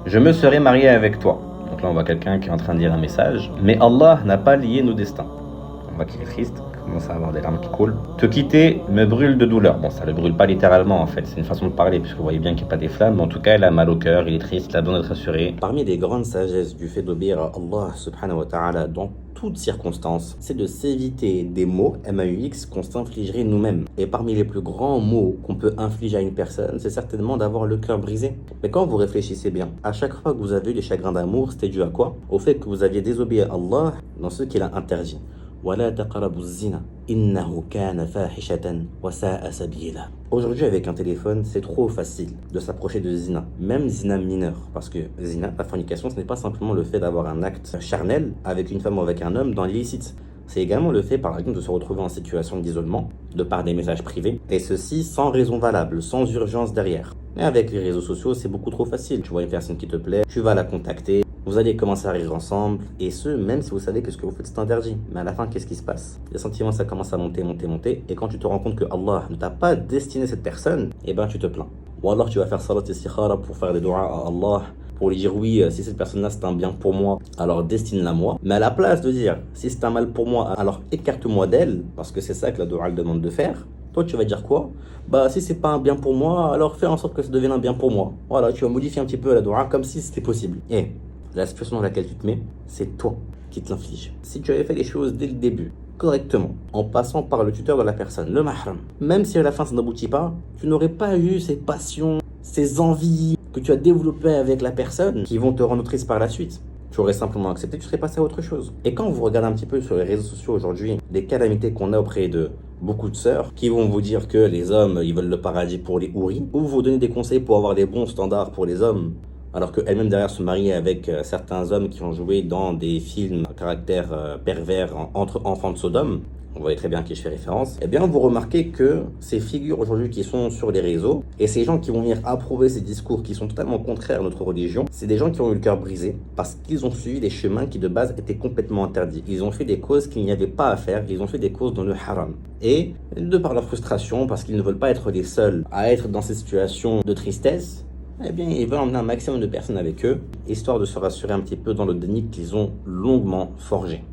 je me serais marié avec toi. Donc là, on voit quelqu'un qui est en train de dire un message. Mais Allah n'a pas lié nos destins. On voit qu'il est triste, il commence à avoir des larmes qui coulent. Te quitter me brûle de douleur. Bon, ça le brûle pas littéralement en fait, c'est une façon de parler, puisque vous voyez bien qu'il n'y a pas des flammes. Mais en tout cas, il a mal au cœur, il est triste, il a besoin d'être rassuré. Parmi les grandes sagesses du fait d'obéir à Allah subhanahu wa ta'ala dans toutes circonstances, c'est de s'éviter des mots, MAUX, qu'on s'infligerait nous-mêmes. Et parmi les plus grands mots qu'on peut infliger à une personne, c'est certainement d'avoir le cœur brisé. Mais quand vous réfléchissez bien, à chaque fois que vous avez eu des chagrins d'amour, c'était dû à quoi? Au fait que vous aviez désobéi à Allah dans ce qu'il a interdit. ولا تقربوا الزنا إنه كان فاحشة وساء سبيلا. Aujourd'hui, avec un téléphone, c'est trop facile de s'approcher de zina, même zina mineur. Parce que zina, la fornication, ce n'est pas simplement le fait d'avoir un acte charnel avec une femme ou avec un homme dans l'illicite. C'est également le fait, par exemple, de se retrouver en situation d'isolement, de par des messages privés, et ceci sans raison valable, sans urgence derrière. Mais avec les réseaux sociaux, c'est beaucoup trop facile. Tu vois une personne qui te plaît, tu vas la contacter, vous allez commencer à rire ensemble, et ce, même si vous savez que ce que vous faites c'est interdit. Mais à la fin, qu'est-ce qui se passe? Les sentiments, ça commence à monter, monter, monter, et quand tu te rends compte que Allah ne t'a pas destiné cette personne, eh ben tu te plains. Ou alors tu vas faire salat istikhara pour faire des doigts à Allah, pour lui dire oui, si cette personne-là c'est un bien pour moi, alors destine-la moi. Mais à la place de dire si c'est un mal pour moi, alors écarte-moi d'elle, parce que c'est ça que la doua demande de faire. Toi, tu vas dire quoi? Bah, si c'est pas un bien pour moi, alors fais en sorte que ça devienne un bien pour moi. Voilà, tu vas modifier un petit peu la doua comme si c'était possible. Et la situation dans laquelle tu te mets, c'est toi qui te l'inflige. Si tu avais fait les choses dès le début, correctement, en passant par le tuteur de la personne, le mahram, même si à la fin ça n'aboutit pas, tu n'aurais pas eu ces passions, ces envies que tu as développées avec la personne qui vont te rendre triste par la suite. Tu aurais simplement accepté, tu serais passé à autre chose. Et quand vous regardez un petit peu sur les réseaux sociaux aujourd'hui, les calamités qu'on a auprès de beaucoup de sœurs qui vont vous dire que les hommes, ils veulent le paradis pour les houris, ou vous donner des conseils pour avoir des bons standards pour les hommes, alors qu'elle-même derrière se marie avec certains hommes qui ont joué dans des films à caractère pervers entre enfants de Sodome, on voyait très bien à qui je fais référence, eh bien vous remarquez que ces figures aujourd'hui qui sont sur les réseaux, et ces gens qui vont venir approuver ces discours qui sont totalement contraires à notre religion, c'est des gens qui ont eu le cœur brisé, parce qu'ils ont suivi des chemins qui de base étaient complètement interdits. Ils ont fait des causes qu'il n'y avait pas à faire, ils ont fait des causes dans le haram. Et de par leur frustration, parce qu'ils ne veulent pas être les seuls à être dans ces situations de tristesse, eh bien, ils veulent emmener un maximum de personnes avec eux, histoire de se rassurer un petit peu dans le déni qu'ils ont longuement forgé.